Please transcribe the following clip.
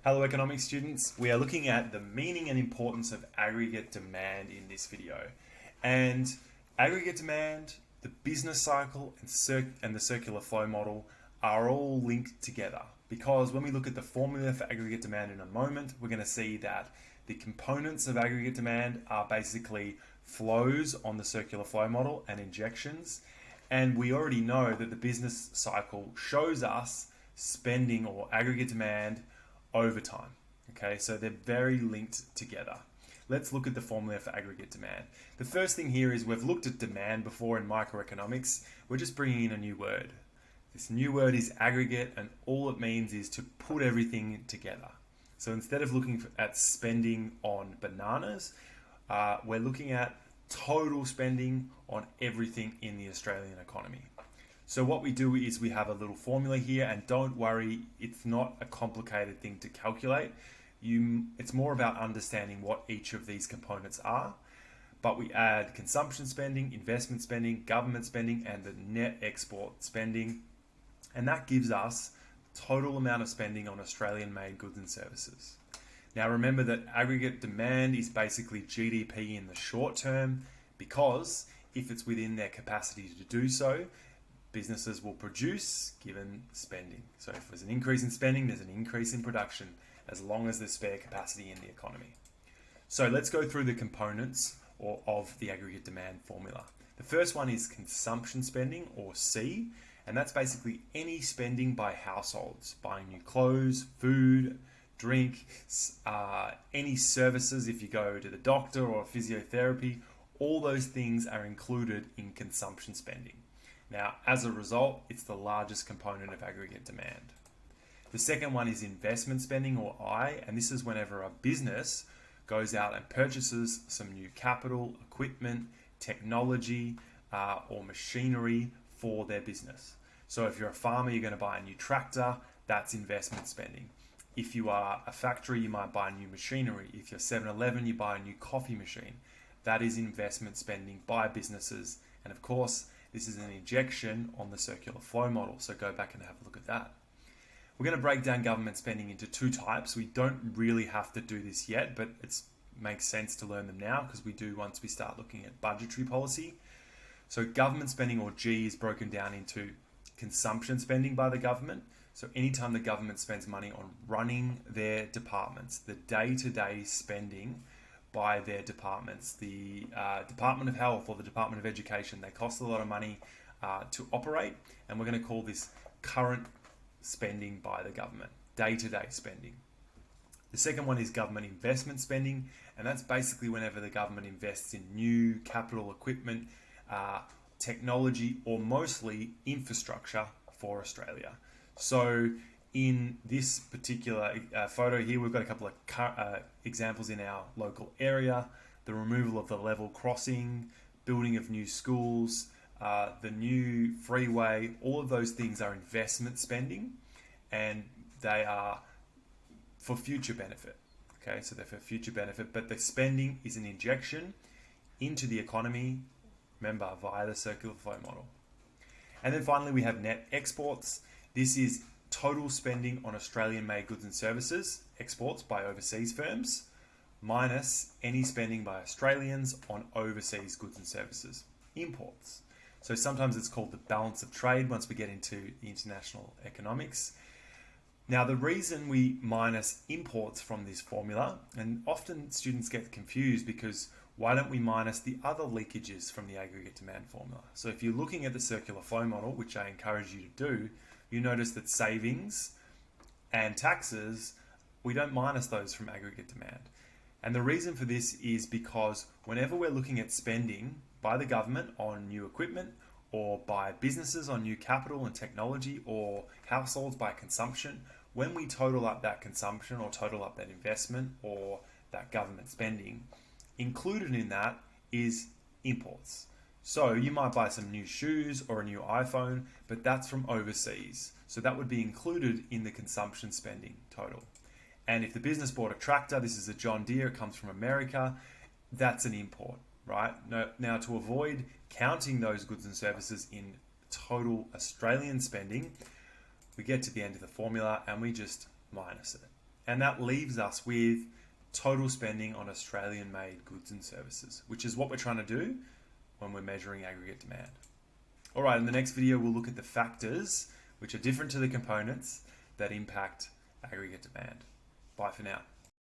Hello economics students, we are looking at the meaning and importance of aggregate demand in this video. And aggregate demand, the business cycle and the circular flow model are all linked together, because when we look at the formula for aggregate demand in a moment, we're going to see that the components of aggregate demand are basically flows on the circular flow model and injections. And we already know that the business cycle shows us spending or aggregate demand over time. Okay, so they're very linked together. Let's look at the formula for aggregate demand. The first thing here is we've looked at demand before in microeconomics. We're just bringing in a new word. This new word is aggregate, and all it means is to put everything together. So instead of looking at spending on bananas, we're looking at total spending on everything in the Australian economy. So what we do is we have a little formula here, and don't worry, it's not a complicated thing to calculate. It's more about understanding what each of these components are. But we add consumption spending, investment spending, government spending, and the net export spending. And that gives us total amount of spending on Australian-made goods and services. Now remember that aggregate demand is basically GDP in the short term, because if it's within their capacity to do so, businesses will produce given spending. So if there's an increase in spending, there's an increase in production, as long as there's spare capacity in the economy. So let's go through the components of the aggregate demand formula. The first one is consumption spending, or C, and that's basically any spending by households, buying new clothes, food, drink, any services. If you go to the doctor or physiotherapy, all those things are included in consumption spending. Now, as a result, it's the largest component of aggregate demand. The second one is investment spending, or I, and this is whenever a business goes out and purchases some new capital, equipment, technology, or machinery for their business. So if you're a farmer, you're going to buy a new tractor, that's investment spending. If you are a factory, you might buy new machinery. If you're 7-Eleven, you buy a new coffee machine. That is investment spending by businesses. And of course, this is an injection on the circular flow model, so go back and have a look at that. We're going to break down government spending into two types. We don't really have to do this yet, but it makes sense to learn them now, because we do once we start looking at budgetary policy. So government spending, or G, is broken down into consumption spending by the government. So anytime the government spends money on running their departments, the day-to-day spending by their departments, the Department of Health or the Department of Education, they cost a lot of money to operate, and we're going to call this current spending by the government, day-to-day spending. The second one is government investment spending, and that's basically whenever the government invests in new capital equipment, technology, or mostly infrastructure for Australia. So in this particular photo here, we've got a couple of examples in our local area: the removal of the level crossing, building of new schools, the new freeway. All of those things are investment spending, and they are for future benefit. Okay, so they're for future benefit, but the spending is an injection into the economy, remember, via the circular flow model. And then finally, we have net exports. This is total spending on Australian-made goods and services, exports by overseas firms, minus any spending by Australians on overseas goods and services, imports. So sometimes it's called the balance of trade once we get into the international economics. Now, the reason we minus imports from this formula, and often students get confused because why don't we minus the other leakages from the aggregate demand formula? So if you're looking at the circular flow model, which I encourage you to do, you notice that savings and taxes, we don't minus those from aggregate demand. And the reason for this is because whenever we're looking at spending by the government on new equipment, or by businesses on new capital and technology, or households by consumption, when we total up that consumption or total up that investment or that government spending, included in that is imports. So you might buy some new shoes or a new iPhone, but that's from overseas. So that would be included in the consumption spending total. And if the business bought a tractor, this is a John Deere, it comes from America, that's an import, right? Now, to avoid counting those goods and services in total Australian spending, we get to the end of the formula and we just minus it. And that leaves us with total spending on Australian-made goods and services, which is what we're trying to do when we're measuring aggregate demand. All right, in the next video, we'll look at the factors which are different to the components that impact aggregate demand. Bye for now.